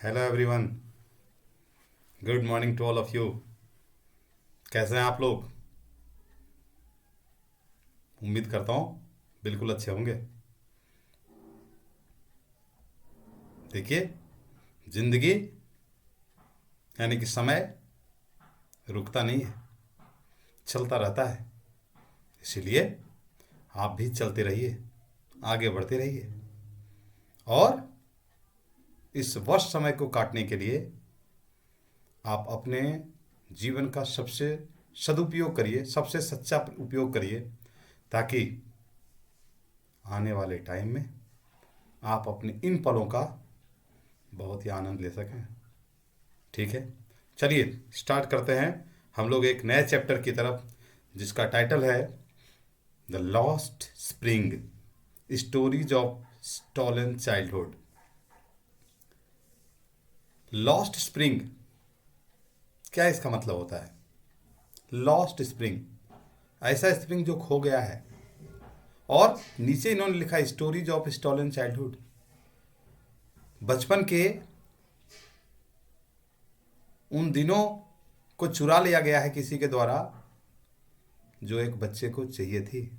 Hello everyone. Good morning to all of you. कैसे हैं आप लोग? उम्मीद करता हूँ बिल्कुल अच्छे होंगे। देखिए, जिंदगी यानी कि समय रुकता नहीं है, चलता रहता है। इसीलिए आप भी चलते रहिए, आगे बढ़ते रहिए और इस वर्ष समय को काटने के लिए आप अपने जीवन का सबसे सदुपयोग करिए, सबसे सच्चा उपयोग करिए, ताकि आने वाले टाइम में आप अपने इन पलों का बहुत ही आनंद ले सकें। ठीक है, चलिए स्टार्ट करते हैं हम लोग एक नए चैप्टर की तरफ, जिसका टाइटल है the lost Spring, Stories of stolen childhood. Lost spring, क्या इसका मतलब होता है? लॉस्ट स्प्रिंग, ऐसा स्प्रिंग जो खो गया है। और नीचे इन्होंने लिखा स्टोरीज ऑफ स्टॉलन चाइल्डहुड, बचपन के उन दिनों को चुरा लिया गया है किसी के द्वारा, जो एक बच्चे को चाहिए थी।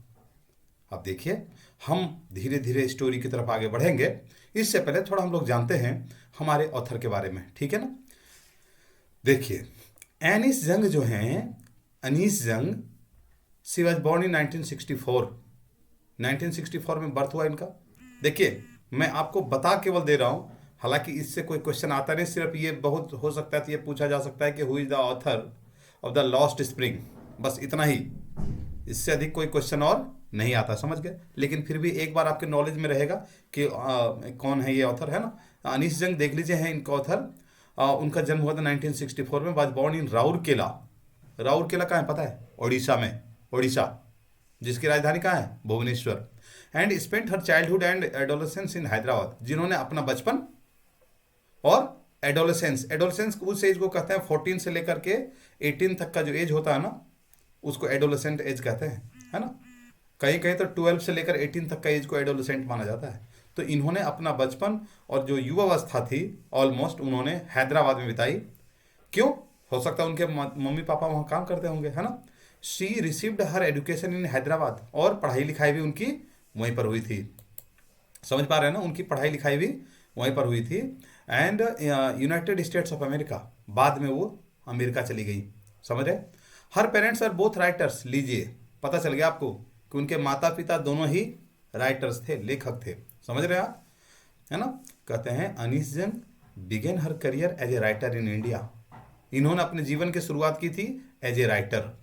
अब देखिए, हम धीरे धीरे स्टोरी की तरफ आगे बढ़ेंगे। इससे पहले थोड़ा हम लोग जानते हैं हमारे ऑथर के बारे में, ठीक है ना। देखिए, एनिस जंग जो हैं, अनीस जंग, सी वॉज बॉर्न इन 1964। 1964 में बर्थ हुआ इनका। देखिए, मैं आपको बता केवल दे रहा हूँ, हालांकि इससे कोई क्वेश्चन आता नहीं, सिर्फ ये बहुत हो सकता है, तो ये पूछा जा सकता है कि who is the author of the lost spring, बस इतना ही। इससे अधिक कोई क्वेश्चन और नहीं आता, समझ गए। लेकिन फिर भी एक बार आपके नॉलेज में रहेगा कि कौन है ये ऑथर, है ना। अनीस जंग देख लीजिए हैं इनका ऑथर। उनका जन्म हुआ था 1964 में, was born in Rourkela. Rourkela कहाँ है पता है? उड़ीसा में, उड़ीसा, जिसकी राजधानी कहाँ है? Bhubaneswar. And spent her childhood and adolescence in Hyderabad, जिन्होंने अपना बचपन और एडोलेसेंस, एडोलेसेंस उस एज को कहते हैं 14 से लेकर के 18 तक का जो एज होता है ना, उसको एडोलेसेंट एज कहते हैं, है ना। कहीं कहीं तो 12 से लेकर 18 तक का एज को एडोलेसेंट माना जाता है। तो इन्होंने अपना बचपन और जो युवावस्था थी ऑलमोस्ट उन्होंने हैदराबाद में बिताई। क्यों? हो सकता है उनके मम्मी पापा वहाँ काम करते होंगे, है ना। She received her education in Hyderabad, और पढ़ाई लिखाई भी उनकी वहीं पर हुई थी। समझ पा रहे हैं ना, उनकी पढ़ाई लिखाई भी वहीं पर हुई थी। And United states of America, बाद में वो अमेरिका चली गई, समझ रहे। हर पेरेंट्स आर बोथ राइटर्स, लीजिए पता चल गया आपको कि उनके माता पिता दोनों ही राइटर्स थे, लेखक थे, समझ रहे हैं आप, है ना। कहते हैं Anees Jung began her career as a writer in India, इन्होंने अपने जीवन की शुरुआत की थी एज ए राइटर।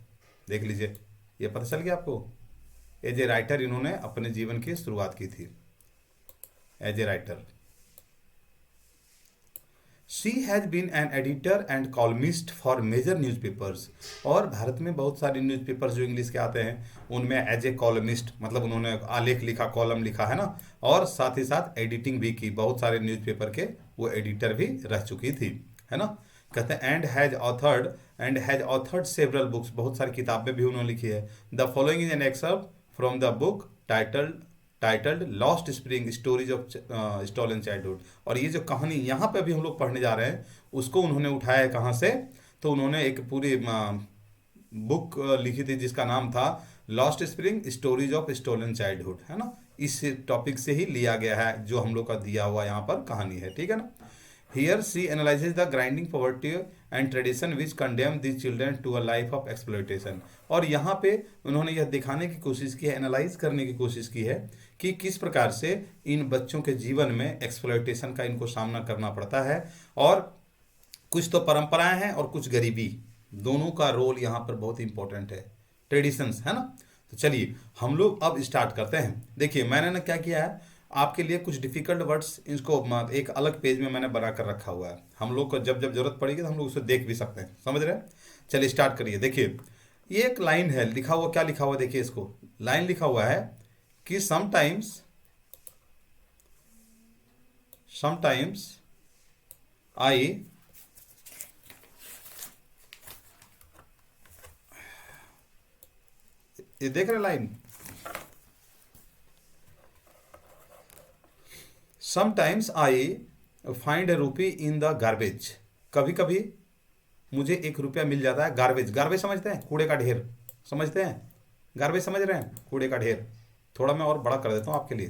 देख लीजिए, ये पता चल गया आपको, एज ए राइटर इन्होंने अपने जीवन की शुरुआत की थी, as a writer. She has been an editor and columnist for major newspapers, और भारत में बहुत सारे न्यूज़पेपर्स जो इंग्लिश के आते हैं उनमें एज ए कॉलमिस्ट, मतलब उन्होंने आलेख लिखा, कॉलम लिखा, है ना। और साथ ही साथ एडिटिंग भी की, बहुत सारे न्यूज़पेपर के वो एडिटर भी रह चुकी थी, है ना। कहते हैं and has authored several books, बहुत सारी किताबें भी उन्होंने लिखी है। The following is an excerpt from the book titled lost Spring, Stories of stolen childhood. और ये जो कहानी यहाँ पे अभी हम लोग पढ़ने जा रहे हैं, उसको उन्होंने उठाया है कहाँ से? तो उन्होंने एक पूरी बुक लिखी थी जिसका नाम था Lost Spring, Stories of Stolen Childhood, है ना। इस टॉपिक से ही लिया गया है जो हम लोग का दिया हुआ यहाँ पर कहानी है, ठीक है ना। Here she analyses the grinding poverty and tradition which condemn these children to a life of exploitation. और यहाँ पे उन्होंने यह दिखाने की कोशिश की है, एनालाइज करने की कोशिश की है कि किस प्रकार से इन बच्चों के जीवन में एक्सप्लॉयटेशन का इनको सामना करना पड़ता है। और कुछ तो परंपराएं हैं और कुछ गरीबी, दोनों का रोल यहाँ पर बहुत इंपॉर्टेंट है, ट्रेडिशंस, है ना। तो चलिए हम लोग अब स्टार्ट करते हैं। देखिए, मैंने ना क्या किया है, आपके लिए कुछ डिफिकल्ट वर्ड्स इसको एक अलग पेज में मैंने बना कर रखा हुआ है। हम लोग को जब जब जरूरत पड़ेगी तो हम लोग उसे देख भी सकते हैं, समझ रहे हैं। चलिए स्टार्ट करिए। देखिए, ये एक लाइन है, लिखा हुआ, क्या लिखा हुआ देखिए, इसको लाइन लिखा हुआ है कि समटाइम्स आई, ये देख रहे लाइन, समटाइम्स आई फाइंड ए रूपी इन द गार्बेज। कभी कभी मुझे 1 रुपया मिल जाता है गार्बेज। गार्बेज समझते हैं? कूड़े का ढेर समझते हैं? गार्बेज समझ रहे हैं? कूड़े का ढेर। थोड़ा मैं और बड़ा कर देता हूँ आपके लिए,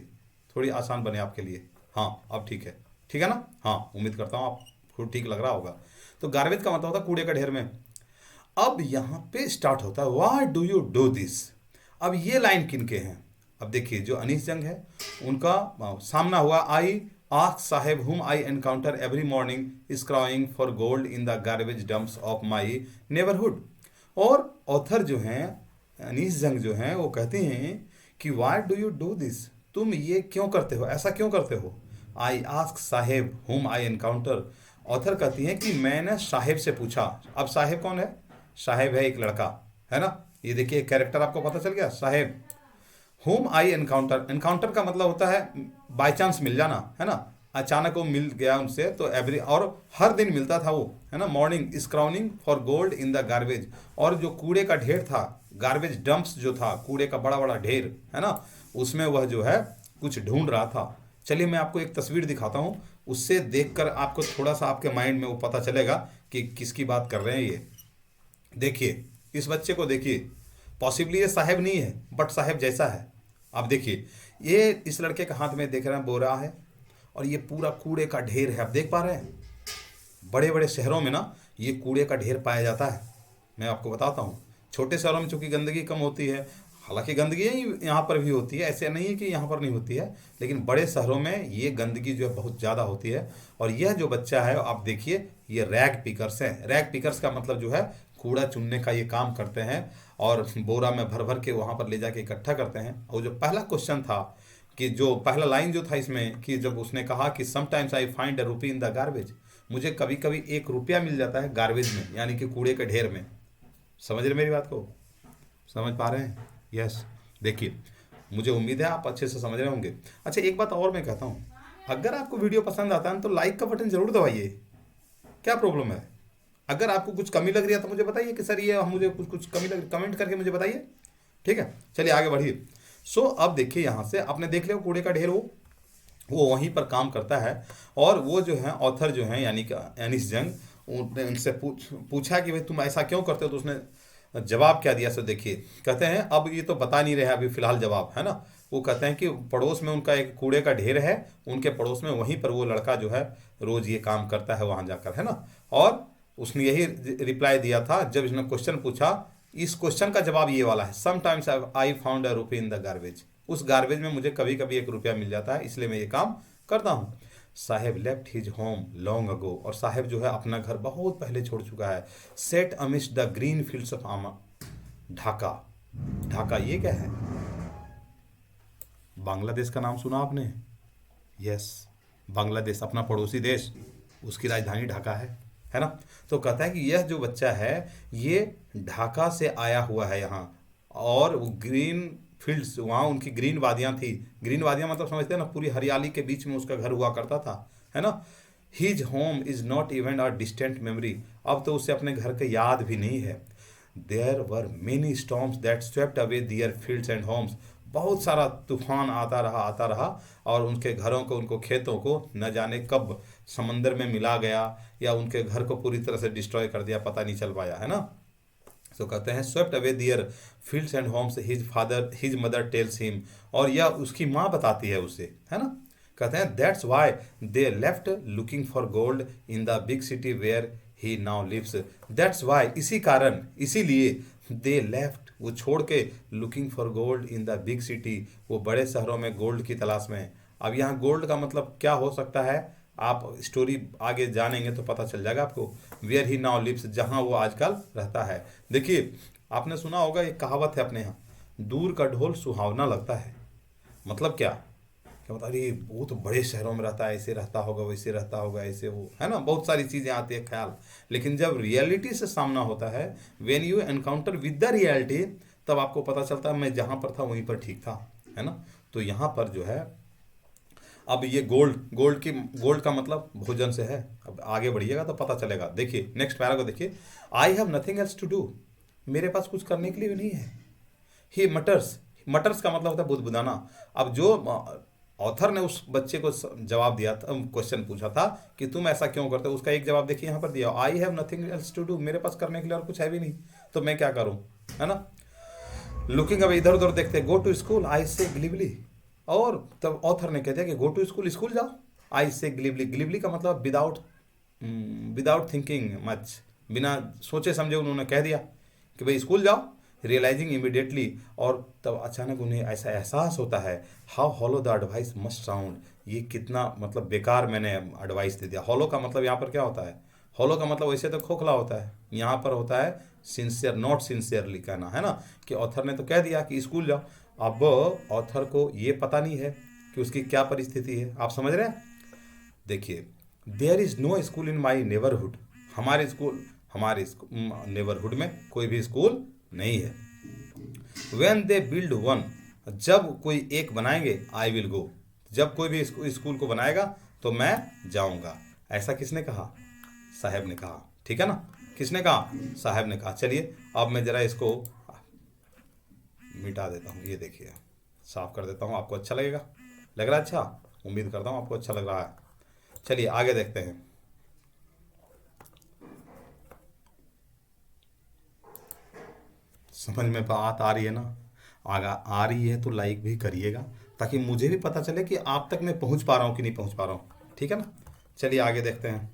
थोड़ी आसान बने आपके लिए। हाँ अब ठीक है, ठीक है ना? हाँ उम्मीद करता हूँ आपको ठीक लग रहा होगा। तो गार्बेज का मतलब होता है कूड़े का ढेर में। अब यहाँ पे स्टार्ट होता है why do you do this. अब ये लाइन किन के हैं? अब देखिए जो अनीस जंग है उनका सामना हुआ। आई ask Saheb whom I encounter every morning scrounging for gold in the garbage dumps of my neighbourhood. और ऑथर जो हैं अनीस जंग जो हैं वो कहते हैं कि why do you do this, तुम ये क्यों करते हो, ऐसा क्यों करते हो? आई ask Saheb whom I encounter. Author कहती हैं कि मैंने साहेब से पूछा। अब साहेब कौन है? साहेब है एक लड़का, है ना? ये देखिए कैरेक्टर आपको पता चल गया, साहेब। होम आई एनकाउंटर, एनकाउंटर का मतलब होता है बाय चांस मिल जाना, है ना? अचानक वो मिल गया उनसे, तो एवरी और हर दिन मिलता था वो, है ना? Morning scrounging for gold in the garbage. और जो कूड़े का ढेर था, गार्बेज डंप्स जो था, कूड़े का बड़ा बड़ा ढेर, है ना, उसमें वह जो है कुछ ढूंढ रहा था। चलिए मैं आपको एक तस्वीर दिखाता हूँ, उससे देखकर आपको थोड़ा सा आपके माइंड में वो पता चलेगा कि किसकी बात कर रहे हैं ये। देखिए इस बच्चे को देखिए, पॉसिबली ये साहेब नहीं है बट साहेब जैसा है। अब देखिए ये इस लड़के के हाथ में देख रहे हैं बोरा है, और ये पूरा कूड़े का ढेर है। आप देख पा रहे हैं? बड़े बड़े शहरों में ना ये कूड़े का ढेर पाया जाता है। मैं आपको बताता हूँ, छोटे शहरों में चूंकि गंदगी कम होती है, हालांकि गंदगी यहाँ पर भी होती है, ऐसे नहीं है कि यहाँ पर नहीं होती है, लेकिन बड़े शहरों में ये गंदगी जो है बहुत ज़्यादा होती है। और यह जो बच्चा है आप देखिए, ये रैग पिकर्स हैं। रैग पिकर्स का मतलब जो है कूड़ा चुनने का ये काम करते हैं, और बोरा में भर भर के वहाँ पर ले जाके इकट्ठा करते हैं। और जो पहला क्वेश्चन था, कि जो पहला लाइन जो था इसमें, कि जब उसने कहा कि समटाइम्स आई फाइंड अ रूपी इन द गार्बेज, मुझे कभी कभी 1 रुपया मिल जाता है गार्बेज में, यानी कि कूड़े के ढेर में। समझ रहे मेरी बात को? समझ पा रहे हैं? यस। देखिए मुझे उम्मीद है आप अच्छे से समझ रहे होंगे। अच्छा एक बात और मैं कहता हूँ, अगर आपको वीडियो पसंद आता है तो लाइक का बटन जरूर दबाइए। क्या प्रॉब्लम है? अगर आपको कुछ कमी लग रही है तो मुझे बताइए कि सर ये मुझे कुछ कुछ कमी लग, कमेंट करके मुझे बताइए। ठीक है, चलिए आगे बढ़िए। सो अब देखिए यहाँ से आपने देख लिया कूड़े का ढेर, वो वहीं पर काम करता है। और वो जो है ऑथर जो है यानी कि एनिस जंग, उनसे पूछा कि भाई तुम ऐसा क्यों करते हो, तो उसने जवाब क्या दिया। सो देखिए कहते हैं, अब ये तो बता नहीं रहे अभी फिलहाल जवाब, है ना? वो कहते हैं कि पड़ोस में उनका एक कूड़े का ढेर है, उनके पड़ोस में, वहीं पर वो लड़का जो है रोज ये काम करता है वहां जाकर, है ना? और उसने यही रिप्लाई दिया था जब इसने क्वेश्चन पूछा। इस क्वेश्चन का जवाब ये वाला है, sometimes I found a rupee in the garbage. उस गार्बेज में मुझे कभी कभी 1 रुपया मिल जाता है, इसलिए मैं ये काम करता हूँ। Saheb left his home long ago, और साहेब जो है अपना घर बहुत पहले छोड़ चुका है। Set amidst the green fields of आमा, ढाका। ढाका ये क्या है? बांग्लादेश का नाम सुना आपने? यस, बांग्लादेश अपना पड़ोसी देश, उसकी राजधानी ढाका है ना? तो कहता है कि यह जो बच्चा है ये ढाका से आया हुआ है यहाँ, और वो ग्रीन फील्ड्स, वहाँ उनकी ग्रीन वादियाँ थी। ग्रीन वादियाँ मतलब समझते हैं ना, पूरी हरियाली के बीच में उसका घर हुआ करता था, है ना? His home is not even a distant memory, अब तो उसे अपने घर के याद भी नहीं है। There were many storms that swept away their fields and homes, बहुत सारा तूफान आता रहा, और उनके घरों को, उनको खेतों को न जाने कब समंदर में मिला गया, या उनके घर को पूरी तरह से डिस्ट्रॉय कर दिया, पता नहीं चल पाया, है ना? तो कहते हैं swept away their fields and homes, his mother tells him, और यह उसकी माँ बताती है उसे, है ना? कहते हैं that's why they left looking for gold in the big city where he now lives. That's why, इसी कारण, इसीलिए, दे लेफ्ट, वो छोड़ के, looking for gold in the big city, वो बड़े शहरों में गोल्ड की तलाश में। अब यहाँ गोल्ड का मतलब क्या हो सकता है, आप स्टोरी आगे जानेंगे तो पता चल जाएगा आपको। वेयर ही नाउ लिव्स, जहाँ वो आजकल रहता है। देखिए आपने सुना होगा, एक कहावत है अपने यहाँ, दूर का ढोल सुहावना लगता है। मतलब क्या? क्या बता रही, वो तो बड़े शहरों में रहता है, ऐसे रहता होगा, वैसे रहता होगा, ऐसे वो, है ना? बहुत सारी चीज़ें आती है ख्याल। लेकिन जब रियलिटी से सामना होता है, when you encounter with the reality, तब आपको पता चलता है मैं जहाँ पर था वहीं पर ठीक था, है ना? तो यहाँ पर जो है, अब ये गोल्ड का मतलब भोजन से है। अब आगे बढ़िएगा तो पता चलेगा। देखिए नेक्स्ट पैरा को देखिए, I have nothing else to do, मेरे पास कुछ करने के लिए भी नहीं है। ही मटर्स, मटर्स का मतलब होता है बुदबुदाना। अब जो ऑथर ने उस बच्चे को जवाब दिया था, क्वेश्चन पूछा था कि तुम ऐसा क्यों करते हो। उसका एक जवाब देखिए यहाँ पर दिया, I have nothing else to do, मेरे पास करने के लिए और कुछ है भी नहीं, तो मैं क्या करूँ, है ना। लुकिंग, अब इधर उधर देखते, गो टू स्कूल आई से ग्लिवली, और तब ऑथर ने कह दिया कि गो टू स्कूल, स्कूल जाओ। आई से ग्लिवली, ग्लिवली का मतलब विदाउट विदाउट थिंकिंग मच, बिना सोचे समझे उन्होंने कह दिया कि भाई स्कूल जाओ। रियलाइजिंग इमिडिएटली, और तब अचानक उन्हें ऐसा एहसास होता है, how hollow the advice must sound, ये कितना मतलब बेकार मैंने एडवाइस दे दिया। हॉलो का मतलब यहाँ पर क्या होता है, हॉलो का मतलब वैसे तो खोखला होता है, यहाँ पर होता है सिंसियर, नॉट सिंसियरली कहना, है ना। कि ऑथर ने तो कह दिया कि स्कूल जाओ, अब ऑथर को ये पता नहीं है कि उसकी क्या परिस्थिति है, आप समझ रहे हैं। देखिए, there is no school in my neighbourhood, हमारे नेबरहुड में कोई भी स्कूल नहीं है। वेन दे बिल्ड वन, जब कोई एक बनाएंगे, आई विल गो, जब कोई भी स्कूल को बनाएगा तो मैं जाऊंगा। ऐसा किसने कहा, साहब ने कहा, ठीक है ना। किसने कहा, साहब ने कहा। चलिए अब मैं जरा इसको मिटा देता हूँ, ये देखिए साफ कर देता हूँ, आपको अच्छा लगेगा, लग रहा है अच्छा, उम्मीद करता हूँ आपको अच्छा लग रहा है। चलिए आगे देखते हैं। समझ में बात आ रही है ना, आगा आ रही है तो लाइक भी करिएगा, ताकि मुझे भी पता चले कि आप तक मैं पहुंच पा रहा हूं कि नहीं पहुंच पा रहा हूं, ठीक है ना। चलिए आगे देखते हैं।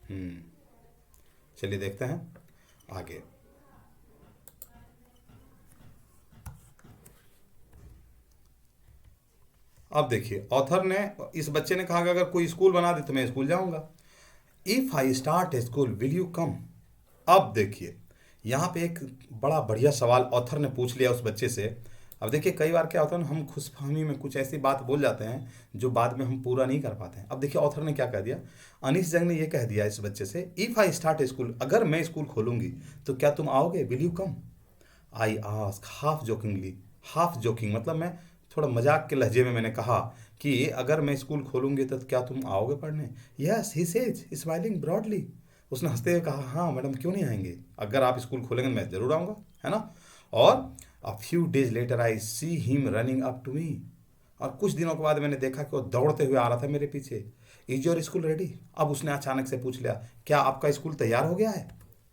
हम्म चलिए देखते हैं आगे। अब देखिए, ऑथर ने, इस बच्चे ने कहा कि अगर कोई स्कूल बना दे तो मैं स्कूल जाऊंगा। If I start A school will you come. अब देखिए, यहाँ पे एक बड़ा बढ़िया सवाल ऑथर ने पूछ लिया उस बच्चे से। अब देखिए, कई बार क्या होता है ना, हम खुशफहमी में कुछ ऐसी बात बोल जाते हैं जो बाद में हम पूरा नहीं कर पाते हैं। अब देखिए ऑथर ने क्या कह दिया, अनीस जंग ने ये कह दिया इस बच्चे से, if I start A school, अगर मैं स्कूल खोलूंगी तो क्या तुम आओगे, will you come. I ask half jokingly, half joking मतलब मैं थोड़ा मजाक के लहजे में मैंने कहा कि अगर मैं स्कूल खोलूंगी तो क्या तुम आओगे पढ़ने। Yes he says smiling broadly, उसने हंसते हुए कहा, हाँ मैडम क्यों नहीं आएंगे, अगर आप स्कूल खोलेंगे मैं ज़रूर आऊँगा, है ना। और a few days later I see him running up to me, और कुछ दिनों के बाद मैंने देखा कि वो दौड़ते हुए आ रहा था मेरे पीछे। इज योर स्कूल रेडी, अब उसने अचानक से पूछ लिया, क्या आपका स्कूल तैयार हो गया है।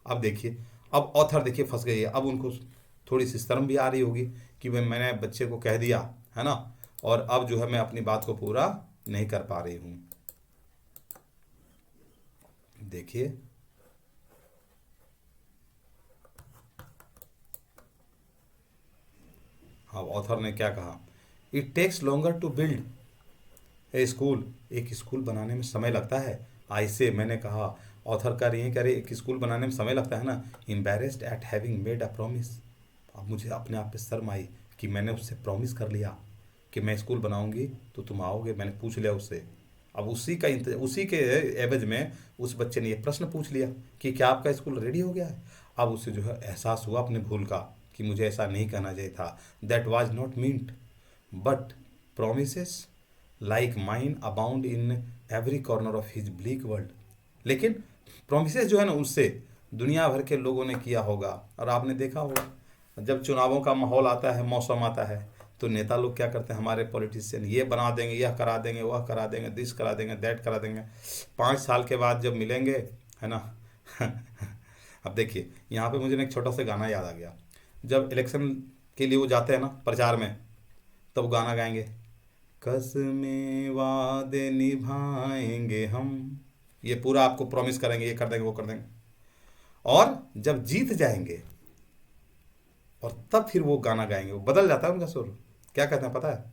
अब देखिए, अब ऑथर देखिए फंस गई है, अब उनको थोड़ी सी शर्म भी आ रही होगी कि भाई मैंने बच्चे को कह दिया, है ना, और अब जो है मैं अपनी बात को पूरा नहीं कर पा रही हूँ। देखिए, हाँ ऑथर ने क्या कहा, it takes longer to build a school, एक स्कूल बनाने में समय लगता है। आई से, मैंने कहा, ऑथर कह रही है, कह रही एक स्कूल बनाने में समय लगता है ना। Embarrassed eight having made a promise, अब मुझे अपने आप पे शर्म आई कि मैंने उससे प्रॉमिस कर लिया कि मैं स्कूल बनाऊंगी तो तुम आओगे, मैंने पूछ लिया उससे। अब उसी के एवज में उस बच्चे ने ये प्रश्न पूछ लिया कि क्या आपका स्कूल रेडी हो गया है। अब उसे जो है एहसास हुआ अपने भूल का कि मुझे ऐसा नहीं कहना चाहिए था। That was not meant, but promises like mine abound in every corner of his bleak world. लेकिन प्रोमिसेस जो है ना, उससे दुनिया भर के लोगों ने किया होगा। और आपने देखा होगा जब चुनावों का माहौल आता है, मौसम आता है, तो नेता लोग क्या करते हैं, हमारे पॉलिटिशियन ये बना देंगे, यह करा देंगे, वह करा देंगे, दिस करा देंगे, दैट करा देंगे। 5 साल के बाद जब मिलेंगे, है ना। अब देखिए यहाँ पे मुझे एक छोटा सा गाना याद आ गया, जब इलेक्शन के लिए वो जाते हैं ना प्रचार में, तब गाना गाएंगे, कसमें वादे निभाएंगे हम, ये पूरा आपको प्रॉमिस करेंगे, ये कर देंगे, वो कर देंगे। और जब जीत जाएंगे और तब फिर वो गाना गाएंगे, वो बदल जाता है उनका सुर। क्या कहते हैं पता है,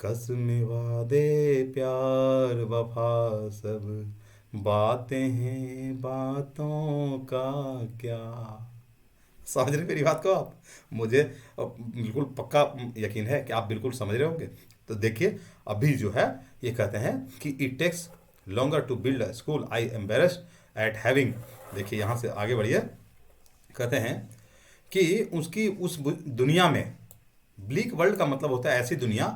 कसमें वादे प्यार वफा सब बातें हैं बातों का क्या। समझ रहे मेरी बात को आप, मुझे बिल्कुल पक्का यकीन है कि आप बिल्कुल समझ रहे होंगे। तो देखिए अभी जो है ये कहते हैं कि it takes longer to build a school, I embarrassed at having. देखिए यहाँ से आगे बढ़िए, कहते हैं कि उसकी उस दुनिया में, ब्लीक वर्ल्ड का मतलब होता है ऐसी दुनिया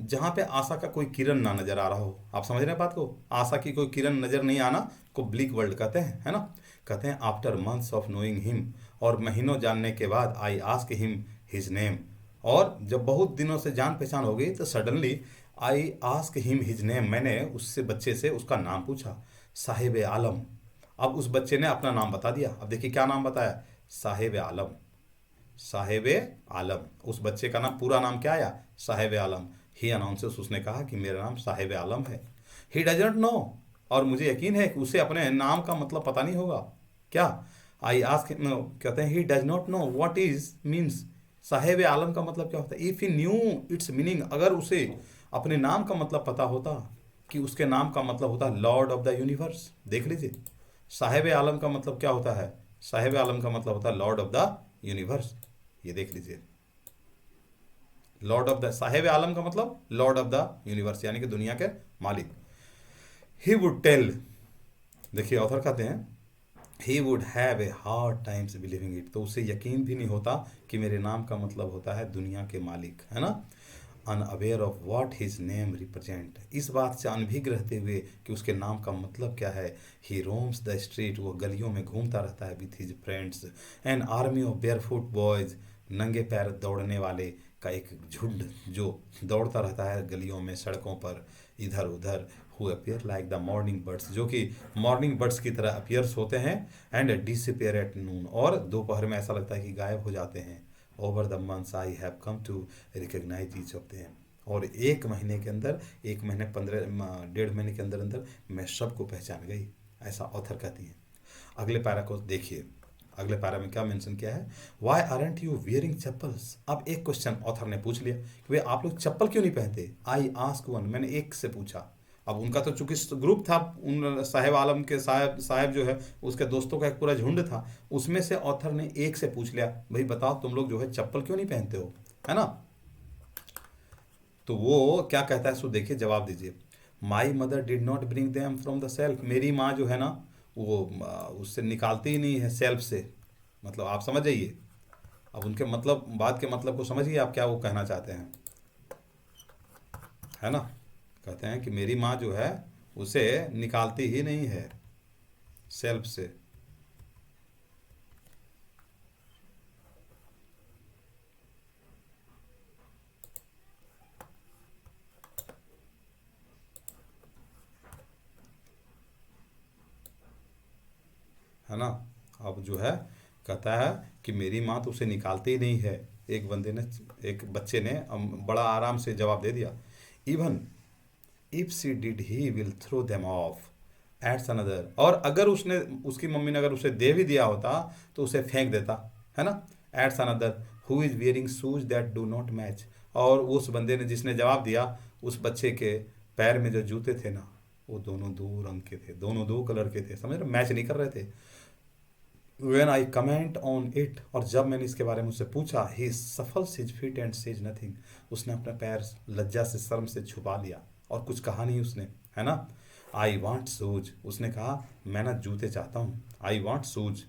जहाँ पे आशा का कोई किरण ना नजर आ रहा हो। आप समझ रहे हैं बात को, आशा की कोई किरण नजर नहीं आना को ब्लीक वर्ल्ड कहते हैं, है ना। कहते हैं after months of knowing him, और महीनों जानने के बाद, I ask him his name, और जब बहुत दिनों से जान पहचान हो गई तो suddenly I ask him his name, मैंने उससे बच्चे से उसका नाम पूछा, साहिब आलम। अब उस बच्चे ने अपना नाम बता दिया। अब देखिए क्या नाम बताया, साहिब आलम। साहिब आलम, उस बच्चे का नाम, पूरा नाम क्या आया, साहिब आलम। ही अनाउंसेस, उसने कहा कि मेरा नाम साहिब आलम है। ही डजंट नो, और मुझे यकीन है कि उसे अपने नाम का मतलब पता नहीं होगा। क्या, आई आस्क, कहते हैं he does not know what is means, Sahib Alam का मतलब क्या होता है। If he knew its meaning, अगर उसे अपने नाम का मतलब पता होता कि उसके नाम का मतलब होता है लॉर्ड ऑफ द यूनिवर्स। देख लीजिए, साहिब आलम का मतलब क्या होता है, साहिब आलम का मतलब होता है लॉर्ड ऑफ द यूनिवर्स। ये देख लीजिए, लॉर्ड ऑफ द, साहेब आलम का मतलब लॉर्ड ऑफ द यूनिवर्स, यानी कि दुनिया के मालिक। ही वुड टेल, देखिए ऑथर कहते हैं, he would have a hard times believing it, तो उसे यकीन भी नहीं होता कि मेरे नाम का मतलब होता है दुनिया के मालिक, है ना। Unaware of what his name represent, इस बात से अनभिज्ञ रहते हुए कि उसके नाम का मतलब क्या है। ही रोम्स द स्ट्रीट, वो गलियों में घूमता रहता है with his friends, an army of barefoot boys, नंगे पैर दौड़ने वाले का एक झुंड जो दौड़ता रहता है गलियों में, सड़कों पर इधर उधर। Who appear like the morning birds, जो कि मॉर्निंग बर्ड्स की तरह अपियर्स होते हैं, एंड डिसअपियर एट नून, और दोपहर में ऐसा लगता है कि गायब हो जाते हैं। Over the months I have come to recognise each of them, और एक महीने के अंदर, एक महीने 15 डेढ़ महीने के अंदर अंदर मैं सबको पहचान गई, ऐसा ऑथर कहती हैं। अगले पैरा को देखिए, अगले पैरा में क्या मेंशन किया है, why aren't you wearing chappals. अब एक क्वेश्चन ऑथर ने पूछ लिया कि भाई आप लोग चप्पल क्यों नहीं पहनते। आई आस्क वन, मैंने एक से पूछा। अब उनका तो चूंकि ग्रुप था, उन साहेब आलम के साहब साहब जो है उसके दोस्तों का एक पूरा झुंड था, उसमें से ऑथर ने एक से पूछ लिया, भाई बताओ तुम लोग जो है चप्पल क्यों नहीं पहनते हो, है ना। तो वो क्या कहता है, सो देखिए जवाब दीजिए। My mother did not bring them from the self, मेरी माँ जो है ना वो उससे निकालती ही नहीं है सेल्फ से, मतलब आप समझ जाइए। अब उनके मतलब, बात के मतलब को समझिए आप क्या वो कहना चाहते हैं, है ना। कहते हैं कि मेरी माँ जो है उसे निकालती ही नहीं है सेल्फ से। है ना। अब जो है कहता है कि मेरी माँ तो उसे निकालती ही नहीं है। एक बंदे ने, एक बच्चे ने बड़ा आराम से जवाब दे दिया, even if she did he will throw them off एट्स अनदर, और अगर उसने, उसकी मम्मी ने अगर उसे दे भी दिया होता तो उसे फेंक देता, है ना। एट्स another who is wearing shoes that do not match, और उस बंदे ने जिसने जवाब दिया, उस बच्चे के पैर में जो जूते थे ना वो दोनों दो रंग के थे, दोनों दो कलर के थे, समझ रहे, मैच नहीं कर रहे थे। When I comment on it, और जब मैंने इसके बारे में उससे पूछा, he shuffles his feet and says nothing, उसने अपना पैर लज्जा से, शर्म से छुपा लिया और कुछ कहा नहीं उसने, है ना। आई वॉन्ट शूज, उसने कहा मैं ना जूते चाहता हूँ, I want shoes,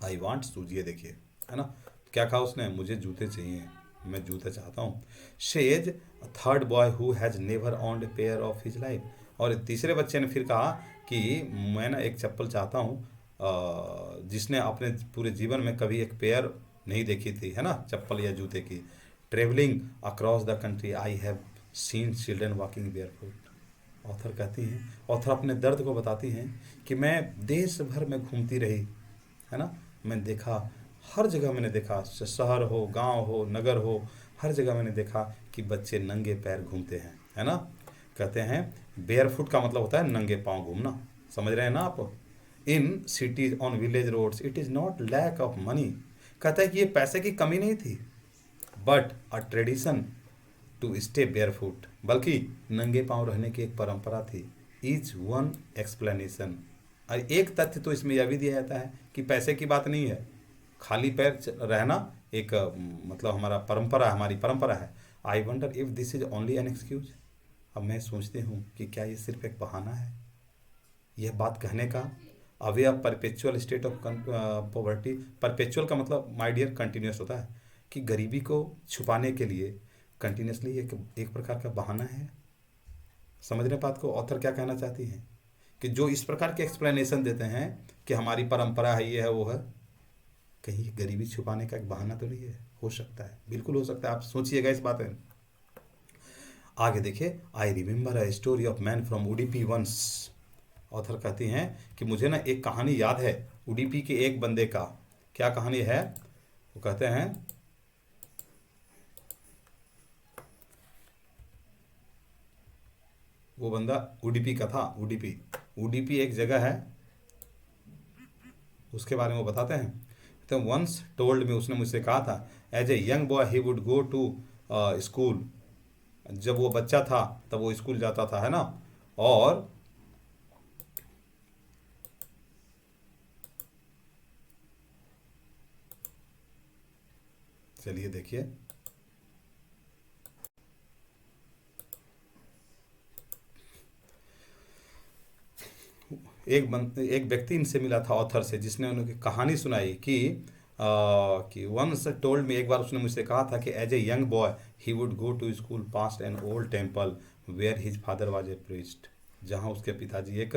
I want shoes, ये देखिए, है ना। क्या कहा उसने, मुझे जूते चाहिए, मैं जूते चाहता हूँ। Says third boy who has never owned pair of his life, और तीसरे बच्चे ने फिर कहा कि मैं ना एक चप्पल चाहता हूँ जिसने अपने पूरे जीवन में कभी एक पेयर नहीं देखी थी, है ना, चप्पल या जूते की। Travelling across the country I have seen children walking barefoot, author कहती हैं, ऑथर अपने दर्द को बताती हैं कि मैं देश भर में घूमती रही, है ना। मैंने देखा, हर जगह मैंने देखा, शहर हो, गांव हो, नगर हो, हर जगह मैंने देखा कि बच्चे नंगे पैर घूमते हैं, है ना। कहते हैं बेयर फुट का मतलब होता है नंगे पाँव घूमना, समझ रहे हैं ना आप। In cities on village roads it is not lack of money, कहता है कि ये पैसे की कमी नहीं थी, but a tradition to stay barefoot, बल्कि नंगे पांव रहने की एक परंपरा थी। इज वन एक्सप्लेनेशन, और एक तथ्य तो इसमें यह भी दिया जाता है कि पैसे की बात नहीं है, खाली पैर रहना एक मतलब हमारा परंपरा, हमारी परंपरा है। I wonder if this is only an excuse, अब मैं सोचती हूँ कि क्या ये सिर्फ एक बहाना है, यह बात कहने का। Away a perpetual state of poverty, perpetual का मतलब माय डियर कंटिन्यूस होता है, कि गरीबी को छुपाने के लिए कंटिन्यूसली एक प्रकार का बहाना है। समझ रहे बात को, ऑथर क्या कहना चाहती हैं कि जो इस प्रकार के एक्सप्लेनेशन देते हैं कि हमारी परंपरा है, ये है वो है, कहीं गरीबी छुपाने का एक बहाना तो नहीं है? हो सकता है, बिल्कुल हो सकता है, आप सोचिएगा इस बात में। आगे देखिए, I remember a story of man from Udupi once. Author कहती हैं कि मुझे ना एक कहानी याद है उडीपी के एक बंदे का। क्या कहानी है? वो कहते हैं, वो बंदा उडीपी का था। उडीपी, उडीपी एक जगह है, उसके बारे में वो बताते हैं। तो वंस टोल्ड में, उसने मुझसे कहा था, as a young boy he would go to school. जब वो बच्चा था तब वो स्कूल जाता था, है ना। और चलिए देखिए, एक व्यक्ति इनसे मिला था, ऑथर से, जिसने उनकी कहानी सुनाई कि वंस टोल्ड में, एक बार उसने मुझसे कहा था कि as a young boy he would go to school past an old temple where his father was a priest. जहाँ उसके पिताजी एक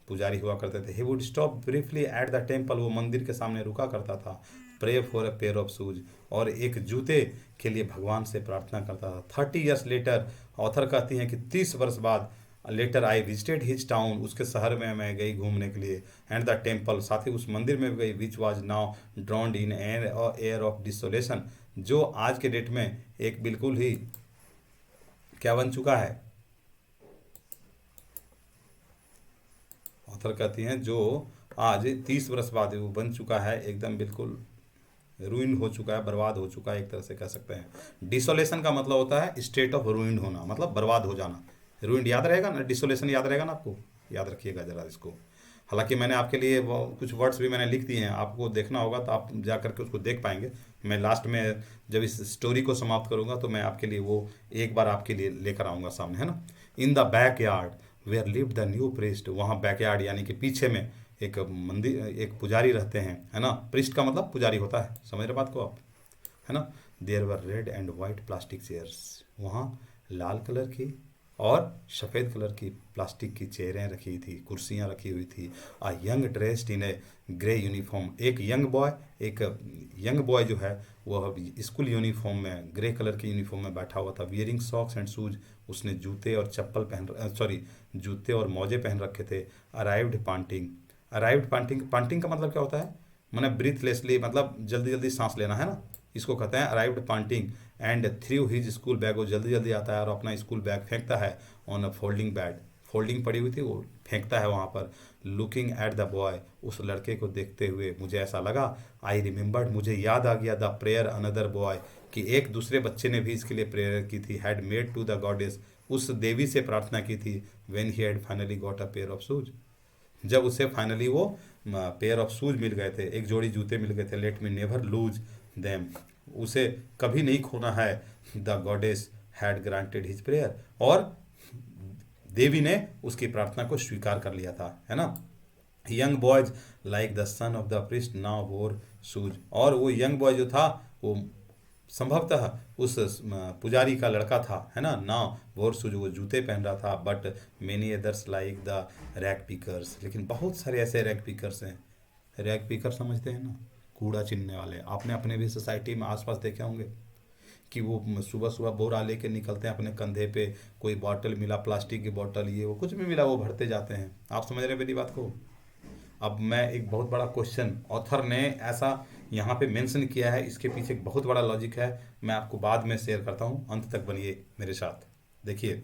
पुजारी हुआ करते थे। He would stop briefly at the temple, वो मंदिर के सामने रुका करता था। Pray for a pair of shoes, और एक जूते के लिए भगवान से प्रार्थना करता था। 30 ईयर्स लेटर, ऑथर कहती हैं कि 30 वर्ष बाद, later I visited his town, उसके शहर में मैं गई घूमने के लिए। एंड द टेम्पल, साथ ही उस मंदिर में भी गई, which was now drowned in air of desolation, जो आज के डेट में एक बिल्कुल ही क्या बन चुका है। ऑथर कहती हैं जो आज 30 वर्ष बाद वो बन चुका है, एकदम बिल्कुल रूइन हो चुका है, बर्बाद हो चुका है, एक तरह से कह सकते हैं। डिसोलेशन का मतलब होता है स्टेट ऑफ रूइंड होना, मतलब बर्बाद हो जाना। रूइंड याद रहेगा ना, डिसोलेशन याद रहेगा ना आपको, याद रखिएगा जरा इसको। हालांकि मैंने आपके लिए वो कुछ वर्ड्स भी मैंने लिख दिए हैं, आपको देखना होगा तो आप जा करके उसको देख पाएंगे। मैं लास्ट में जब इस स्टोरी को समाप्त करूंगा तो मैं आपके लिए वो एक बार आपके लिए लेकर आऊँगा सामने, है ना। In the back yard where lived the new priest, वहाँ बैक यार्ड यानी कि पीछे में एक मंदिर, एक पुजारी रहते हैं, है ना। प्रिस्ट का मतलब पुजारी होता है, समझ रहे बात को आप, है ना। There were red and white plastic chairs, वहाँ लाल कलर की और सफ़ेद कलर की प्लास्टिक की चेयरें रखी थी, कुर्सियाँ रखी हुई थी। A young dressed in a grey uniform, एक यंग बॉय जो है वह स्कूल यूनिफॉर्म में, ग्रे कलर की यूनिफॉर्म में बैठा हुआ था। वियरिंग सॉक्स एंड शूज, उसने जूते और चप्पल जूते और मोजे पहन रखे थे। अराइव्ड पांटिंग, अराइव्ड पांटिंग, पांटिंग का मतलब क्या होता है, मैंने ब्रीथलेसली, मतलब जल्दी जल्दी सांस लेना, है ना, इसको कहते हैं arrived panting. And through his school bag, वो जल्दी जल्दी आता है और अपना स्कूल बैग फेंकता है on a folding bed, folding पड़ी हुई थी वो फेंकता है वहाँ पर। लुकिंग एट द बॉय, उस लड़के को देखते हुए मुझे ऐसा लगा, आई रिमेंबर्ड, मुझे याद आ गया, द प्रेयर अनदर बॉय, कि एक दूसरे बच्चे ने भी इसके लिए प्रेयर की थी। Had made to the goddess, उस देवी से प्रार्थना की थी। When he had finally got a pair of shoes, जब उसे फाइनली वो पेयर ऑफ शूज मिल गए थे, एक जोड़ी जूते मिल गए थे। Let me never lose them, उसे कभी नहीं खोना है। The goddess had granted his prayer, और देवी ने उसकी प्रार्थना को स्वीकार कर लिया था, है ना। Young boys like the son of the priest now wore shoes, और वो यंग बॉय जो था वो संभवतः उस पुजारी का लड़का था, है ना। नाउ वोर शूज, वो जूते पहन रहा था। But many others like the rag pickers, लेकिन बहुत सारे ऐसे रैग पिकर्स हैं। रैग पिकर समझते हैं ना, कूड़ा चीनने वाले, आपने अपने भी सोसाइटी में आसपास देखे होंगे कि वो सुबह सुबह बोरा लेके निकलते हैं अपने कंधे पे, कोई बॉटल मिला, प्लास्टिक की बॉटल, ये वो कुछ भी मिला वो भरते जाते हैं। आप समझ रहे हैं मेरी बात को। अब मैं एक बहुत बड़ा क्वेश्चन, ऑथर ने ऐसा यहाँ पे मेंशन किया है, इसके पीछे एक बहुत बड़ा लॉजिक है, मैं आपको बाद में शेयर करता हूँ, अंत तक बनिए मेरे साथ, देखिए।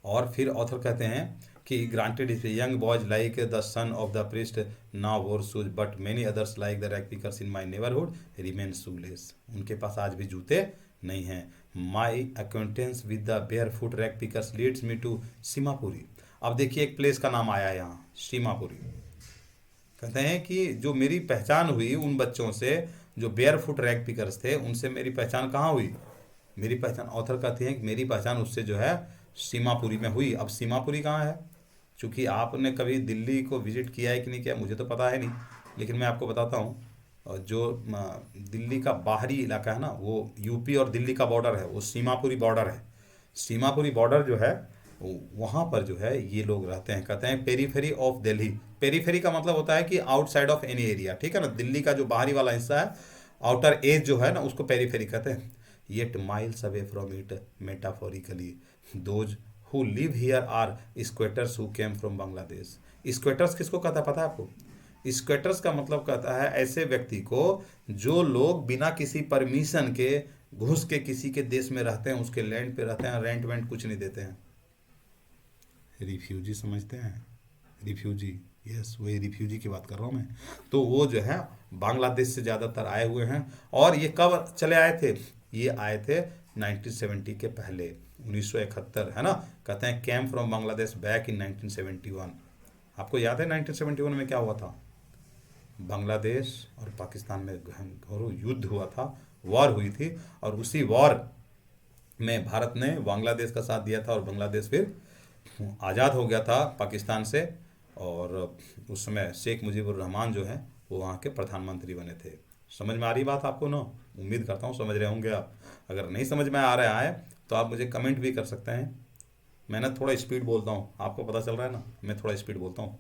और फिर ऑथर कहते हैं कि granted is young boys like the son of the priest now wore shoes, but many others like the rag pickers in my neighbourhood remain shoeless, उनके पास आज भी जूते नहीं हैं। My acquaintance with the bare foot rag pickers leads me to Seemapuri. अब देखिए एक प्लेस का नाम आया यहाँ, सीमापुरी। कहते हैं कि जो मेरी पहचान हुई उन बच्चों से जो बेयर फुट रैग पिकर्स थे, उनसे मेरी पहचान कहाँ हुई, मेरी पहचान, ऑथर कहती हैं कि मेरी पहचान उससे जो है सीमापुरी में हुई। अब सीमापुरी कहाँ है, चूँकि आपने कभी दिल्ली को विजिट किया है कि नहीं किया मुझे तो पता है नहीं, लेकिन मैं आपको बताता हूँ। और जो दिल्ली का बाहरी इलाका है ना, वो यूपी और दिल्ली का बॉर्डर है, वो सीमापुरी बॉर्डर है। सीमापुरी बॉर्डर जो है वहाँ पर जो है ये लोग रहते हैं, कहते हैं पेरीफेरी ऑफ दिल्ली। पेरीफेरी का मतलब होता है कि आउटसाइड ऑफ एनी एरिया, ठीक है ना, दिल्ली का जो बाहरी वाला हिस्सा है, आउटर एज जो है ना, उसको पेरीफेरी कहते हैं। Yet miles away from it, metaphorically those who live here are squatters who came from Bangladesh. Squatters किसको कहता है पता है आपको? स्क्वेटर्स का मतलब कहता है ऐसे व्यक्ति को जो लोग बिना किसी परमिशन के घुस के किसी के देश में रहते हैं, उसके लैंड पे रहते हैं, रेंट वेंट कुछ नहीं देते हैं। रिफ्यूजी समझते हैं? रिफ्यूजी, यस, वही रिफ्यूजी की बात कर रहा हूँ मैं। तो वो जो है बांग्लादेश से ज़्यादातर आए हुए हैं। और ये कब चले आए थे? ये आए थे 1970 के पहले, 1971, है ना। कहते हैं came from Bangladesh back in 1971। आपको याद है 1971 में क्या हुआ था? बांग्लादेश और पाकिस्तान में घोर युद्ध हुआ था, वॉर हुई थी, और उसी वॉर में भारत ने बांग्लादेश का साथ दिया था, और बांग्लादेश फिर आज़ाद हो गया था पाकिस्तान से। और उस समय शेख मुजीबुर रहमान जो है वो वहाँ के प्रधानमंत्री बने थे। समझ में आ रही बात आपको ना? उम्मीद करता हूँ समझ रहे होंगे आप। अगर नहीं समझ में आ रहा है तो आप मुझे कमेंट भी कर सकते हैं। मैं ना थोड़ा स्पीड बोलता हूँ, आपको पता चल रहा है ना, मैं थोड़ा स्पीड बोलता हूँ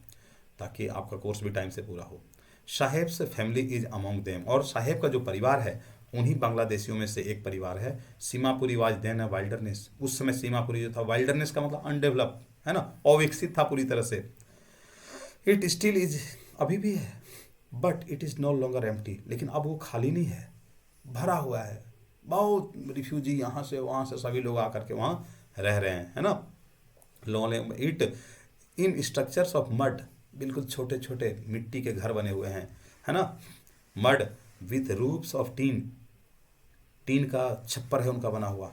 ताकि आपका कोर्स भी टाइम से पूरा हो। Saheb's family is among them, और साहेब का जो परिवार है उन्हीं बांग्लादेशियों में से एक परिवार है। Seemapuri was then a wilderness, उस समय सीमापुरी जो था, वाइल्डरनेस का मतलब अनडेवलप, है ना, अविकसित था पूरी तरह से। इट स्टिल इज, अभी भी है, but it is no longer empty, लेकिन अब वो खाली नहीं है, भरा हुआ है। बहुत रिफ्यूजी यहाँ से वहाँ से सभी लोग आकर के वहाँ रह रहे हैं, है ना। Loan it in structures of mud, बिल्कुल छोटे छोटे मिट्टी के घर बने हुए हैं, है ना। Mud with roofs of tin, tin का छप्पर है उनका बना हुआ।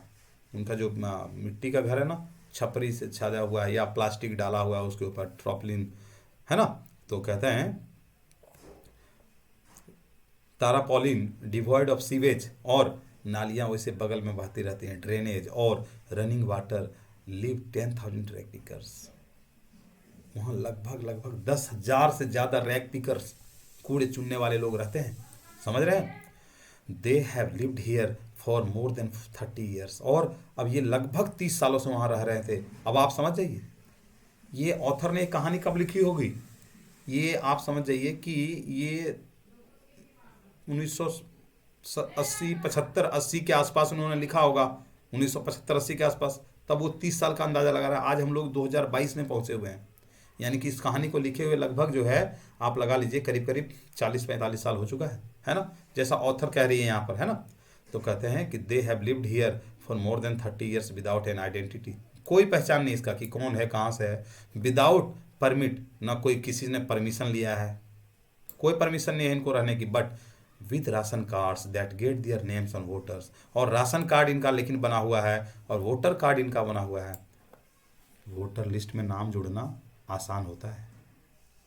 उनका जो मिट्टी का घर है ना, छपरी से छाया हुआ है या प्लास्टिक डाला हुआ है उसके ऊपर, ट्रॉपलिन, है ना। तो कहते हैं तारापॉलिन डिवॉइड ऑफ सीवेज, और नालियाँ वैसे बगल में बहती रहती हैं, ड्रेनेज और running water. Live 10,000 rag pickers, वहाँ लगभग 10,000 से ज़्यादा रैग पिकर्स, कूड़े चुनने वाले लोग रहते हैं। समझ रहे हैं? They have lived here for more than 30 years, और अब ये लगभग 30 सालों से वहाँ रह रहे थे। अब आप समझ जाइए ये ऑथर ने कहानी कब लिखी होगी। ये आप समझ जाइए कि ये 1980, 75, 80 के आसपास उन्होंने लिखा होगा, 1975, 80 के आसपास। तब वो 30 साल का अंदाजा लगा रहा है। आज हम लोग 2022 में पहुंचे हुए हैं, यानी कि इस कहानी को लिखे हुए लगभग जो है आप लगा लीजिए करीब करीब 40-45 साल हो चुका है ना, जैसा ऑथर कह रही है यहाँ पर, है ना। तो कहते हैं कि they have lived here for more than 30 years without an identity, कोई पहचान नहीं इसका कि कौन है, कहाँ से है। विदाउट परमिट, ना कोई किसी ने परमिशन लिया है, कोई परमिशन नहीं है इनको रहने की। But with ration cards that get their names on voters, और राशन कार्ड इनका लेकिन बना हुआ है, और वोटर कार्ड इनका बना हुआ है। वोटर लिस्ट में नाम जुड़ना आसान होता है।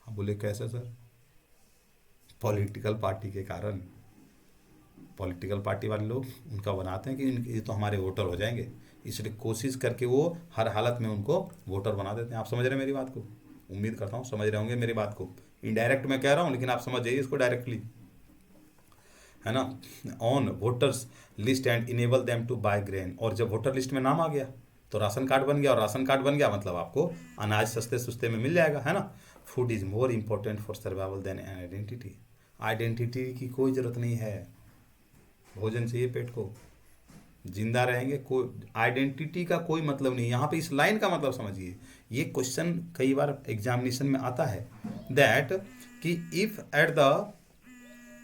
हम बोले कैसे सर? पॉलिटिकल पार्टी के कारण। पॉलिटिकल पार्टी वाले लोग उनका बनाते हैं कि ये तो हमारे वोटर हो जाएंगे, इसलिए कोशिश करके वो हर हालत में उनको वोटर बना देते हैं। आप समझ रहे हैं मेरी बात को? उम्मीद करता हूँ समझ रहे होंगे मेरी बात को। इनडायरेक्ट मैं कह रहा हूँ, लेकिन आप समझ जाइए इसको डायरेक्टली, है ना। On voters list and enable them to buy grain, और जब वोटर लिस्ट में नाम आ गया तो राशन कार्ड बन गया, और राशन कार्ड बन गया मतलब आपको अनाज सस्ते सस्ते में मिल जाएगा, है ना। Food is more important for survival than an identity, identity की कोई ज़रूरत नहीं है, भोजन चाहिए पेट को, जिंदा रहेंगे, कोई आइडेंटिटी का कोई मतलब नहीं। यहाँ पे इस लाइन का मतलब समझिए, ये क्वेश्चन कई बार एग्जामिनेशन में आता है, दैट कि if at the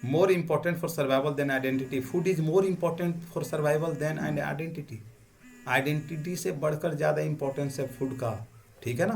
more important for survival than identity, food is more important for survival than and identity, identity से बढ़कर ज़्यादा इंपॉर्टेंस है फूड का, ठीक है ना।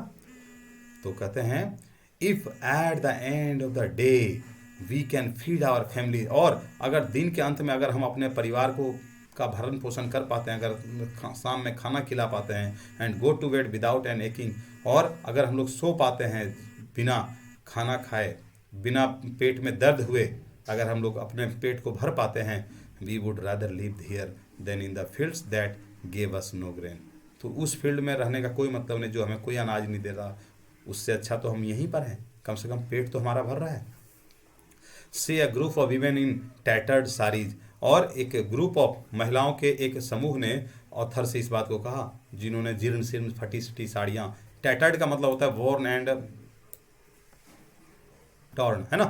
तो कहते हैं if at the end of the day we can feed our family, और अगर दिन के अंत में अगर हम अपने परिवार को का भरण पोषण कर पाते हैं, अगर शाम में खाना खिला पाते हैं, and go to bed without an aching, और अगर हम लोग सो पाते हैं बिना खाना खाए, बिना पेट में दर्द हुए, अगर हम लोग अपने पेट को भर पाते हैं, we would rather live here than in the fields that gave us no grain, तो उस फील्ड में रहने का कोई मतलब नहीं जो हमें कोई अनाज नहीं दे रहा, उससे अच्छा तो हम यहीं पर हैं, कम से कम पेट तो हमारा भर रहा है। See a group of women in tattered saris, और एक ग्रुप ऑफ महिलाओं के एक समूह ने ऑथर से इस बात को कहा, जिन्होंने जीर्ण शीर्ण फटी सिटी साड़ियाँ, टैटर्ड का मतलब होता है वॉर्न एंड टॉर्न, है ना,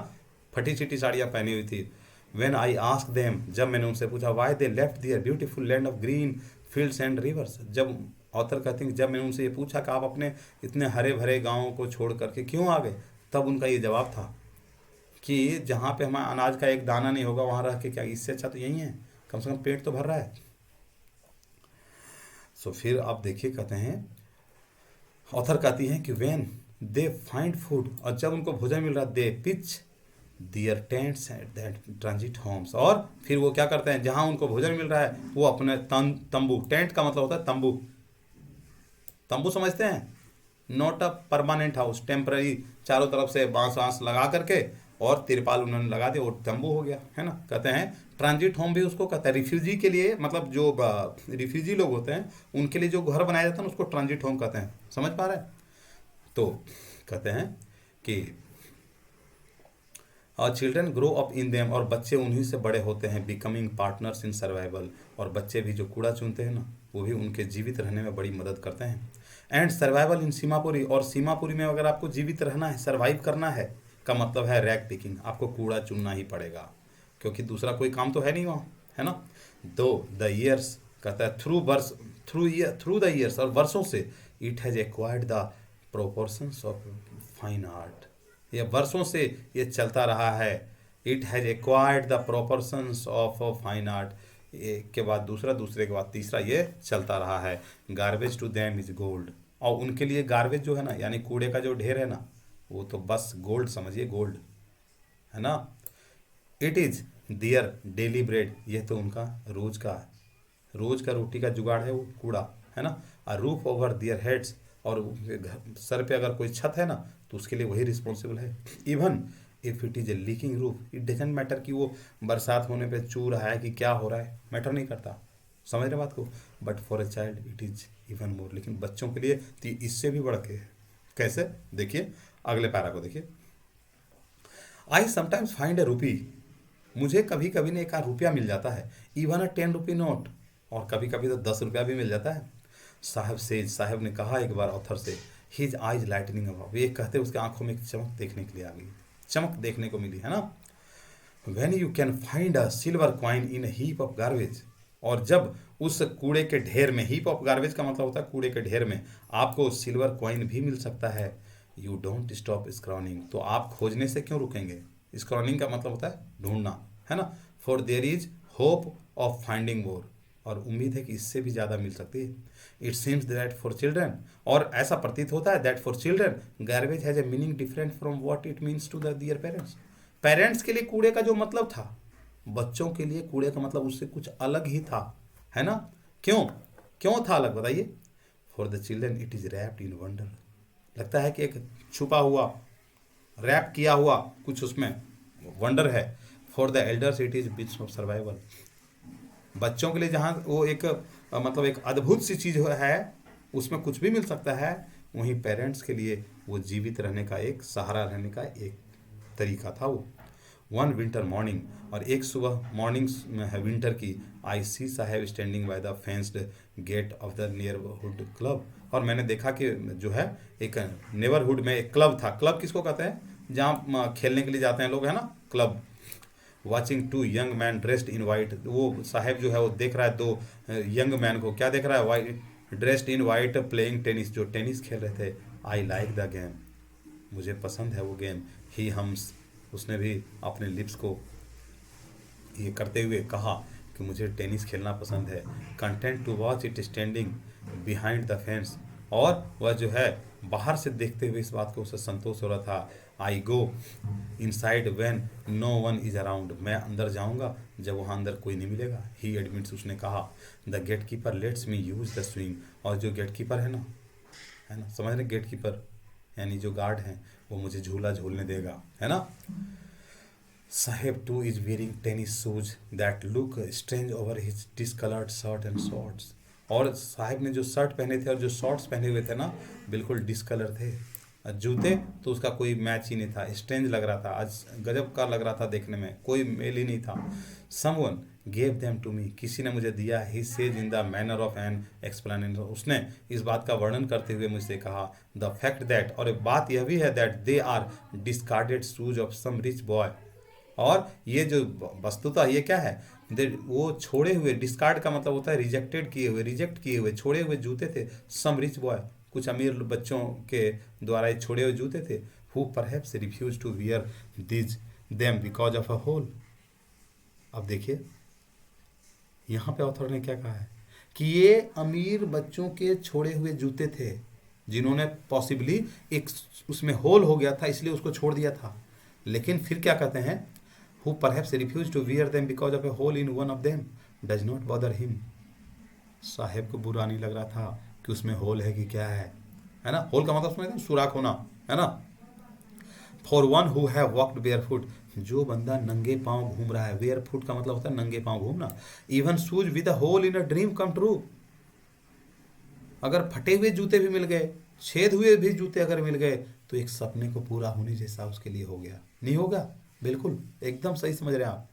फटी चिटी साड़ियाँ पहनी हुई थी। वेन आई आस्क देम, जब मैंने उनसे पूछा, why they left their beautiful land of green fields and rivers, जब ऑथर कहते हैं जब मैंने उनसे ये पूछा कि आप अपने इतने हरे भरे गाँवों को छोड़ करके क्यों आ गए, तब उनका ये जवाब था कि जहाँ पे हमारा अनाज का एक दाना नहीं होगा वहाँ रह के क्या, इससे अच्छा तो यही है, कम से कम पेट तो भर रहा है। सो फिर आप देखिए, कहते हैं ऑथर कहती हैं कि वेन दे फाइंड फूड, और जब उनको भोजन मिल रहा है, they pitch their tents at that transit homes, और फिर वो क्या करते हैं, जहाँ उनको भोजन मिल रहा है वो अपने तंबू, टेंट का मतलब होता है तंबू, तंबू समझते हैं, not a permanent house, temporary, चारों तरफ से बांस वांस लगा करके और तिरपाल उन्होंने लगा दिया और तंबू हो गया, है ना। कहते हैं ट्रांजिट होम भी उसको कहते हैं, रिफ्यूजी के लिए, मतलब जो रिफ्यूजी लोग होते हैं उनके लिए जो घर बनाया जाता है ना उसको ट्रांजिट होम कहते हैं, समझ पा रहे हैं। तो कहते हैं कि और children grow up in them, और बच्चे उन्हीं से बड़े होते हैं, बिकमिंग पार्टनर्स इन सर्वाइवल, और बच्चे भी जो कूड़ा चुनते हैं ना वो भी उनके जीवित रहने में बड़ी मदद करते हैं। एंड सर्वाइवल इन सीमापुरी, और सीमापुरी में अगर आपको जीवित रहना है, सर्वाइव करना है, का मतलब है रैग पिकिंग, आपको कूड़ा चुनना ही पड़ेगा, क्योंकि दूसरा कोई काम तो है नहीं वहाँ, है ना। दो द ईयर्स, कहता है थ्रू द ईयर्स, और वर्षों से, it has acquired the proportions of fine art, ये वर्षों से ये चलता रहा है, it has acquired the proportions of fine art, एक के बाद दूसरा, दूसरे के बाद तीसरा, ये चलता रहा है। Garbage to them is gold, और उनके लिए गार्बेज जो है ना, यानी कूड़े का जो ढेर है ना, वो तो बस गोल्ड समझिए, गोल्ड, है ना। It is their daily bread, ये तो उनका रोज का रोटी का जुगाड़ है वो कूड़ा, है ना। आ रूफ ओवर दियर हेड्स, और सर पे अगर कोई छत है ना तो उसके लिए वही रिस्पॉन्सिबल है। Even if it is a leaking roof, it doesn't matter कि वो बरसात होने पे चू रहा है कि क्या हो रहा है, मैटर नहीं करता, समझ रहे बात को। But for a child it is even more, लेकिन बच्चों के लिए तो इससे भी बढ़ के है। कैसे, देखिए अगले पैरा को देखिए। आई समटाइम्स फाइंड ए रूपी, मुझे कभी कभी ने एक रुपया मिल जाता है, इवन अ 10 रुपी नोट, और कभी कभी तो 10 रुपया भी मिल जाता है। साहब ने कहा एक बार ऑथर से, हिज आइज लाइटनिंग अबाउट, ये कहते उसके आंखों में एक चमक देखने के लिए आ गई, चमक देखने को मिली, है ना। When you can find a silver coin in heap of garbage, और जब उस कूड़े के ढेर में, हीप ऑफ गार्बेज का मतलब होता है कूड़े के ढेर में, आपको सिल्वर कॉइन भी मिल सकता है, यू डोंट स्टॉप स्क्रॉनिंग, तो आप खोजने से क्यों रुकेंगे। स्क्रॉनिंग का मतलब होता है ढूंढना, है ना। For there is hope of finding more, और उम्मीद है कि इससे भी ज़्यादा मिल सकती है। It seems that for children, और ऐसा प्रतीत होता है that for children garbage has a meaning different from what it means to the their parents, parents के लिए कूड़े का जो मतलब था, बच्चों के लिए कूड़े का मतलब उससे कुछ अलग ही था, है ना। क्यों क्यों था अलग, बताइए। For the children it is wrapped in wonder, लगता है कि एक छुपा हुआ, रैप किया हुआ कुछ उसमें वंडर है। For the elders it is bits of survival, बच्चों के लिए जहाँ वो एक मतलब एक अद्भुत सी चीज़ है, उसमें कुछ भी मिल सकता है, वहीं पेरेंट्स के लिए वो जीवित रहने का एक सहारा, रहने का एक तरीका था वो। वन विंटर मॉर्निंग, और एक सुबह मॉर्निंग है विंटर की, I see Saheb standing by the fenced gate of the neighbourhood club, और मैंने देखा कि जो है एक नेबरहुड में एक क्लब था, क्लब किसको कहते हैं, जहाँ खेलने के लिए जाते हैं लोग, है ना, club. Watching two young man dressed in white, वो साहेब जो है वो देख रहा है दो यंग मैन को, क्या देख रहा है, white, dressed in white, playing tennis, जो टेनिस खेल रहे थे। आई लाइक द गेम, मुझे पसंद है वो गेम। ही हम्स, उसने भी अपने लिप्स को ये करते हुए कहा कि मुझे टेनिस खेलना पसंद है। Content to watch it standing behind the fence, और वह जो है बाहर से देखते हुए इस बात को उसे संतोष हो रहा था। I go inside when no one is around, मैं अंदर जाऊंगा जब वहाँ अंदर कोई नहीं मिलेगा। ही एडमिट्स, उसने कहा। The gate keeper lets me use the swing, और जो गेट कीपर है ना, समझ रहे, गेट कीपर यानी जो गार्ड हैं, वो मुझे झूला झूलने देगा, है ना। Saheb too is wearing tennis shoes that look strange over his discoloured shirt and shorts, और साहेब ने जो शर्ट पहने थे और जो शॉर्ट्स पहने हुए थे ना, बिल्कुल डिसकलर थे। जूते तो उसका कोई मैच ही नहीं था, स्ट्रेंज लग रहा था, आज गजब का लग रहा था देखने में, कोई मेल ही नहीं था। Someone gave them to me, किसी ने मुझे दिया, he says in the manner of an explanation, उसने इस बात का वर्णन करते हुए मुझसे कहा, द फैक्ट दैट, और एक बात यह भी है, that they are discarded shoes of some rich boy, और ये जो वस्तुतः ये क्या है, वो छोड़े हुए, डिस्कार्ड का मतलब होता है रिजेक्टेड किए हुए, रिजेक्ट किए हुए, छोड़े हुए जूते थे, सम रिच बॉय, कुछ अमीर बच्चों के द्वारा ये छोड़े हुए जूते थे, who perhaps refuse to wear these them because of a hole. अब देखिए यहाँ पे ऑथर ने क्या कहा है कि ये अमीर बच्चों के छोड़े हुए जूते थे, जिन्होंने पॉसिबली एक उसमें होल हो गया था इसलिए उसको छोड़ दिया था, लेकिन फिर क्या कहते हैं, who perhaps refused to wear them because of a hole in one of them does not bother him। साहेब को बुरा नहीं लग रहा था कि उसमें होल है कि क्या है ना, होल का मतलब समझते हैं, सुराख होना, है ना। For one who have walked barefoot, जो बंदा नंगे पांव घूम रहा है, बेयरफुट का मतलब होता है नंगे पांव घूमना, even shoes with a hole in a dream come true, अगर फटे हुए जूते भी मिल गए, छेद हुए भी जूते अगर मिल गए, तो एक सपने को पूरा होने जैसा उसके लिए हो गया, नहीं होगा, बिल्कुल एकदम सही समझ रहे हैं आप,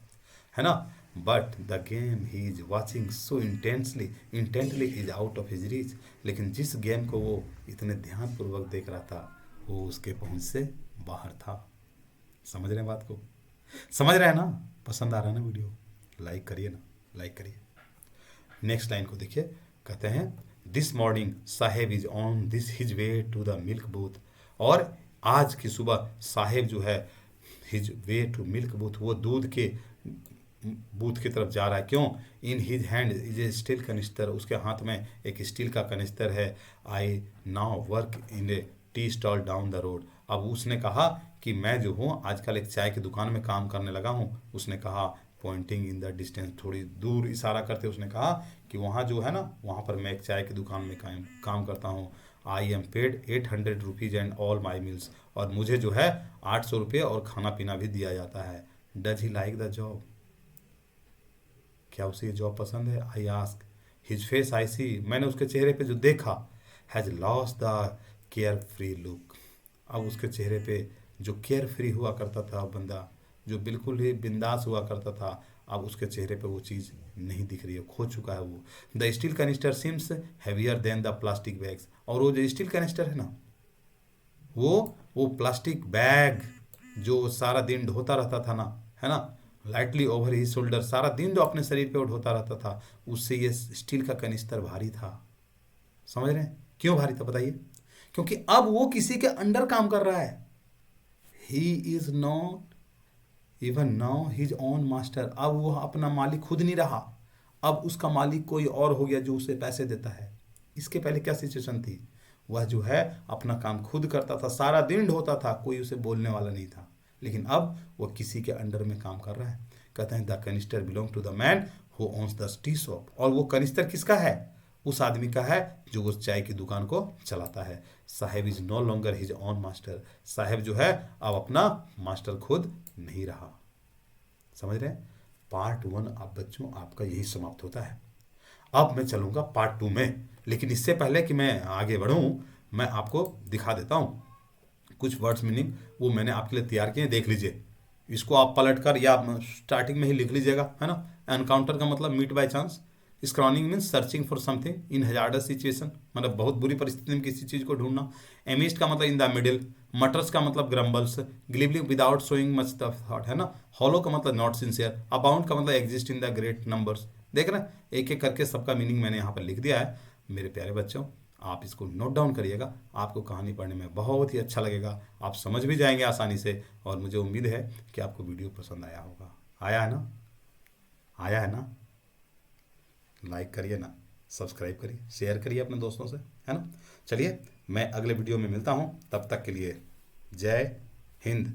है ना। But the game he is watching so intently is out of his reach, लेकिन जिस गेम को वो इतने ध्यानपूर्वक देख रहा था वो उसके पहुंच से बाहर था। समझ रहे हैं बात को, समझ रहे हैं ना, पसंद आ रहा है ना वीडियो, लाइक करिए ना, लाइक करिए। नेक्स्ट लाइन को देखिए, कहते हैं this morning Saheb is on this his way to the milk booth, और आज की सुबह साहेब जो है his way to milk booth, वो दूध के बूथ की तरफ जा रहा है, क्यों, in his hand is a steel canister, उसके हाथ में एक स्टील का कनिस्टर है, I now work in A tea stall down the road, अब उसने कहा कि मैं जो हूँ आजकल एक चाय की दुकान में काम करने लगा हूँ, उसने कहा पॉइंटिंग इन द डिस्टेंस, थोड़ी दूर इशारा करते उसने कहा कि वहाँ जो है ना, वहाँ पर मैं एक चाय की दुकान में काम करता हूँ, I am paid 800 rupees and all my meals, और मुझे जो है 800 रुपये और खाना पीना भी दिया जाता है। Does he like the job, क्या उसे ये जॉब पसंद है, I ask, his face I see, मैंने उसके चेहरे पे जो देखा, has lost the carefree look, अब उसके चेहरे पे जो केयर फ्री हुआ करता था बंदा, जो बिल्कुल ही बिंदास हुआ करता था, अब उसके चेहरे पे वो चीज़ नहीं दिख रही है, खो चुका है वो। The steel canister seems heavier than the plastic bags, और वो जो स्टील कैनिस्टर है ना, वो प्लास्टिक बैग जो सारा दिन ढोता रहता था ना, है ना, लाइटली ओवर ही शोल्डर, सारा दिन जो अपने शरीर पे ढोता रहता था, उससे ये स्टील का कैनिस्टर भारी था। समझ रहे हैं क्यों भारी था, बताइए, क्योंकि अब वो किसी के अंडर काम कर रहा है, he is not even now his own master, अब वो अपना मालिक खुद नहीं रहा, अब उसका मालिक कोई और हो गया जो उसे पैसे देता है। इसके पहले क्या सिचुएशन थी, वह जो है अपना काम खुद करता था, सारा दिन ढोता था, कोई उसे बोलने वाला नहीं था, लेकिन अब वह किसी के अंडर में काम कर रहा है। कहते हैं the canister belong to the man who owns the tea shop, और वो कनिस्टर किसका है, उस आदमी का है जो उस चाय की दुकान को चलाता है। Saheb is no longer his own master, Saheb जो है अब अपना मास्टर खुद नहीं रहा। समझ रहे हैं, पार्ट 1 अब बच्चों आपका यही समाप्त होता है। अब मैं चलूंगा पार्ट 2 में, लेकिन इससे पहले कि मैं आगे बढ़ूं, मैं आपको दिखा देता हूं कुछ वर्ड्स मीनिंग, वो मैंने आपके लिए तैयार किए, देख लीजिए, इसको आप पलट कर या स्टार्टिंग में ही लिख लीजिएगा, है ना। एनकाउंटर का मतलब meet by chance, scrounging means searching for something in hazardous situation, मतलब बहुत बुरी परिस्थिति में किसी चीज़ को ढूंढना। एमिस्ट का मतलब इन द मिडिल, मटर्स का मतलब ग्रम्बल्स, ग्लिबलिंग without showing much the thought, है ना। हॉलो का मतलब नॉट सिंसियर, अबाउंड का मतलब exist in the great numbers. देख रहे हैं, एक एक करके सबका मीनिंग मैंने यहाँ पर लिख दिया है। मेरे प्यारे बच्चों, आप इसको नोट डाउन करिएगा, आपको कहानी पढ़ने में बहुत ही अच्छा लगेगा, आप समझ भी जाएंगे आसानी से, और मुझे उम्मीद है कि आपको वीडियो पसंद आया होगा। आया है ना, आया है ना, लाइक करिए ना, सब्सक्राइब करिए, शेयर करिए अपने दोस्तों से, है ना। चलिए मैं अगले वीडियो में मिलता हूँ, तब तक के लिए जय हिंद।